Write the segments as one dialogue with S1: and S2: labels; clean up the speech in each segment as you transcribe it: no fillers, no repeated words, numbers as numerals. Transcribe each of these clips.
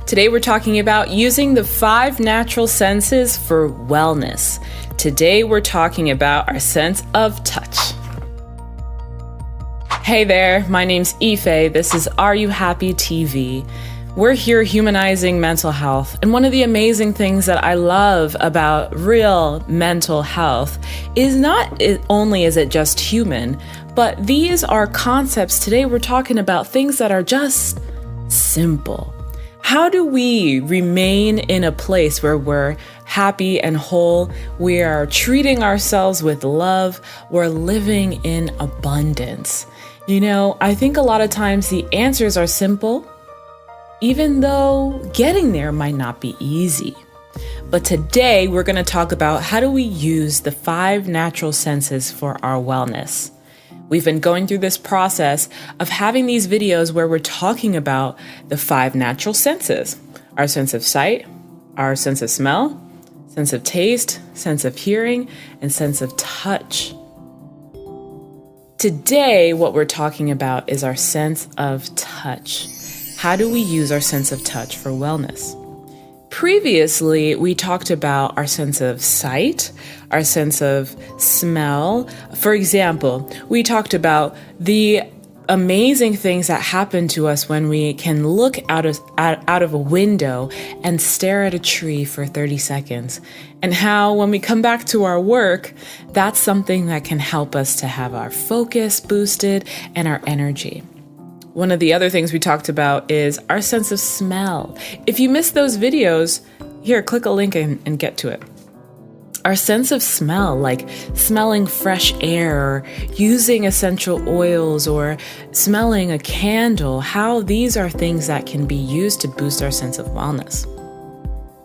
S1: Today we're talking about using the 5 natural senses for wellness. Today we're talking about our sense of touch. Hey there, my name's Ife. This is Are You Happy TV. We're here humanizing mental health. And one of the amazing things that I love about real mental health is not only is it just human, but these are concepts. Today we're talking about things that are just simple. How do we remain in a place where we're happy and whole? We are treating ourselves with love. We're living in abundance. You know, I think a lot of times the answers are simple, even though getting there might not be easy. But today we're going to talk about how do we use the 5 natural senses for our wellness. We've been going through this process of having these videos where we're talking about the 5 natural senses: our sense of sight, our sense of smell, sense of taste, sense of hearing, and sense of touch. Today, what we're talking about is our sense of touch. How do we use our sense of touch for wellness? Previously, we talked about our sense of sight, our sense of smell. For example, we talked about the amazing things that happen to us when we can look out of a window and stare at a tree for 30 seconds. And how when we come back to our work, that's something that can help us to have our focus boosted and our energy. One of the other things we talked about is our sense of smell. If you missed those videos, here, click a link and get to it. Our sense of smell, like smelling fresh air, or using essential oils, or smelling a candle, how these are things that can be used to boost our sense of wellness.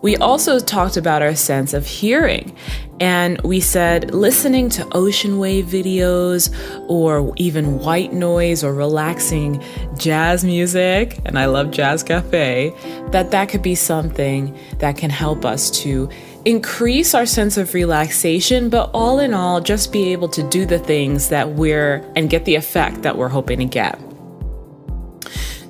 S1: We also talked about our sense of hearing, and we said listening to ocean wave videos or even white noise or relaxing jazz music, and I love Jazz Cafe, that could be something that can help us to increase our sense of relaxation, but all in all, just be able to do the things that and get the effect that we're hoping to get.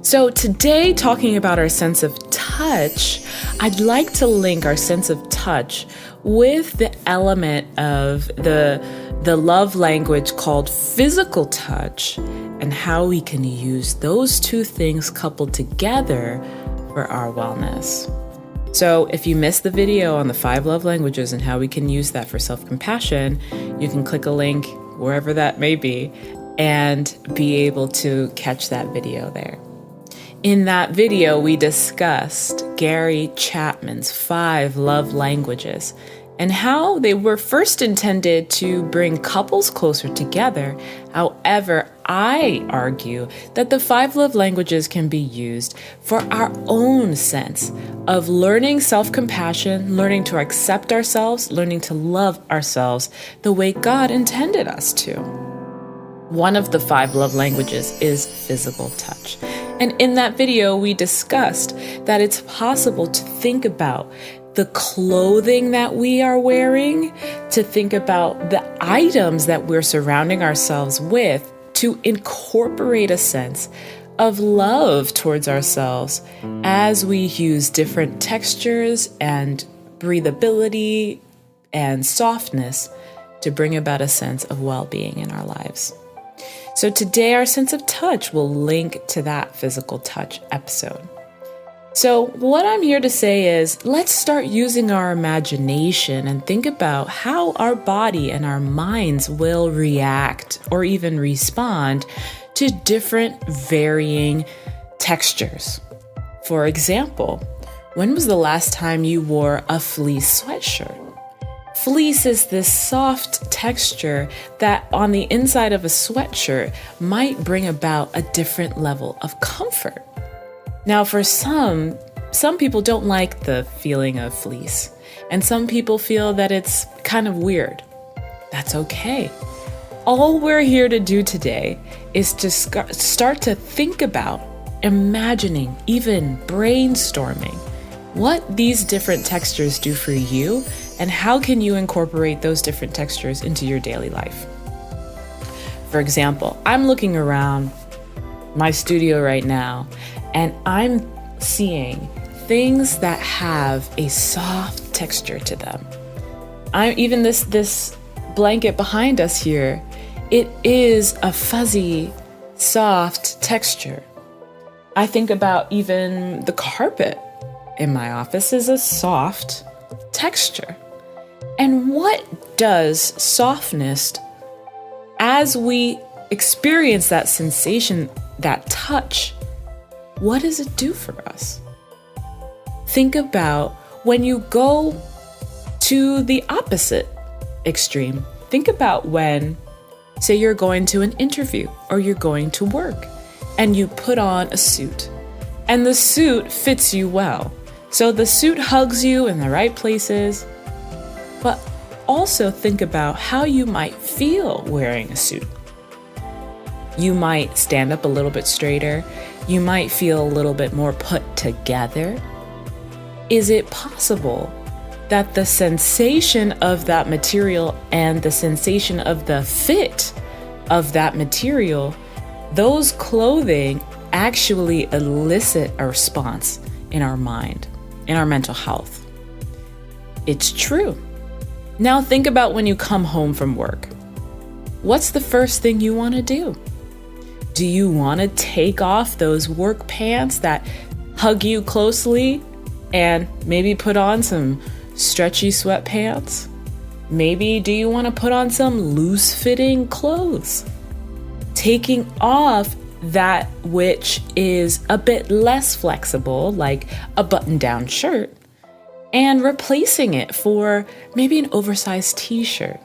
S1: So today, talking about our sense of touch, I'd like to link our sense of touch with the element of the love language called physical touch and how we can use those two things coupled together for our wellness. So if you missed the video on the 5 love languages and how we can use that for self-compassion, you can click a link wherever that may be and be able to catch that video there. In that video, we discussed Gary Chapman's 5 love languages and how they were first intended to bring couples closer together. However, I argue that the 5 love languages can be used for our own sense of learning self-compassion, learning to accept ourselves, learning to love ourselves the way God intended us to. One of the 5 love languages is physical touch. And in that video, we discussed that it's possible to think about the clothing that we are wearing, to think about the items that we're surrounding ourselves with, to incorporate a sense of love towards ourselves as we use different textures and breathability and softness to bring about a sense of well-being in our lives. So today, our sense of touch will link to that physical touch episode. So what I'm here to say is, let's start using our imagination and think about how our body and our minds will react or even respond to different varying textures. For example, when was the last time you wore a fleece sweatshirt? Fleece is this soft texture that on the inside of a sweatshirt might bring about a different level of comfort. Now, for some people don't like the feeling of fleece, and some people feel that it's kind of weird. That's okay. All we're here to do today is to start to think about, imagining, even brainstorming what these different textures do for you and how can you incorporate those different textures into your daily life. For example, I'm looking around my studio right now and I'm seeing things that have a soft texture to them. Even this blanket behind us here, it is a fuzzy, soft texture. I think about even the carpet in my office is a soft texture. And what does softness, as we experience that sensation, that touch, what does it do for us? Think about when you go to the opposite extreme. Think about when, say, you're going to an interview or you're going to work and you put on a suit and the suit fits you well. So the suit hugs you in the right places, but also think about how you might feel wearing a suit. You might stand up a little bit straighter. You might feel a little bit more put together. Is it possible that the sensation of that material and the sensation of the fit of that material, those clothing actually elicit a response in our mind, in our mental health? It's true. Now think about when you come home from work. What's the first thing you want to do? Do you want to take off those work pants that hug you closely and maybe put on some stretchy sweatpants? Maybe do you want to put on some loose-fitting clothes? Taking off that which is a bit less flexible, like a button-down shirt, and replacing it for maybe an oversized t-shirt,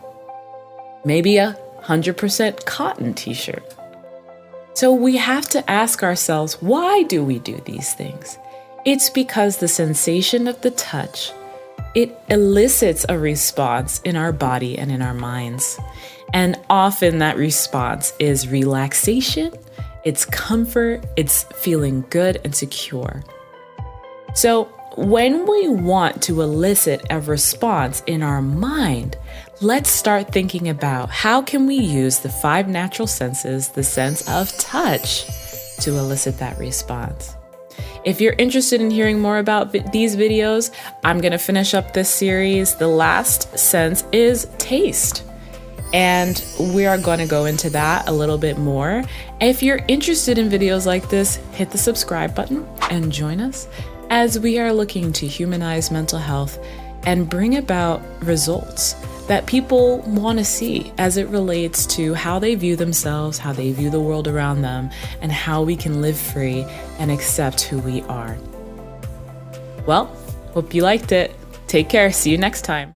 S1: maybe a 100% cotton t-shirt. So we have to ask ourselves, why do we do these things? It's because the sensation of the touch, it elicits a response in our body and in our minds. And often that response is relaxation, it's comfort, it's feeling good and secure. So when we want to elicit a response in our mind, let's start thinking about how can we use the 5 natural senses, the sense of touch, to elicit that response. If you're interested in hearing more about these videos, I'm going to finish up this series. The last sense is taste. And we are going to go into that a little bit more. If you're interested in videos like this, hit the subscribe button and join us as we are looking to humanize mental health and bring about results that people want to see as it relates to how they view themselves, how they view the world around them, and how we can live free and accept who we are. Well, hope you liked it. Take care. See you next time.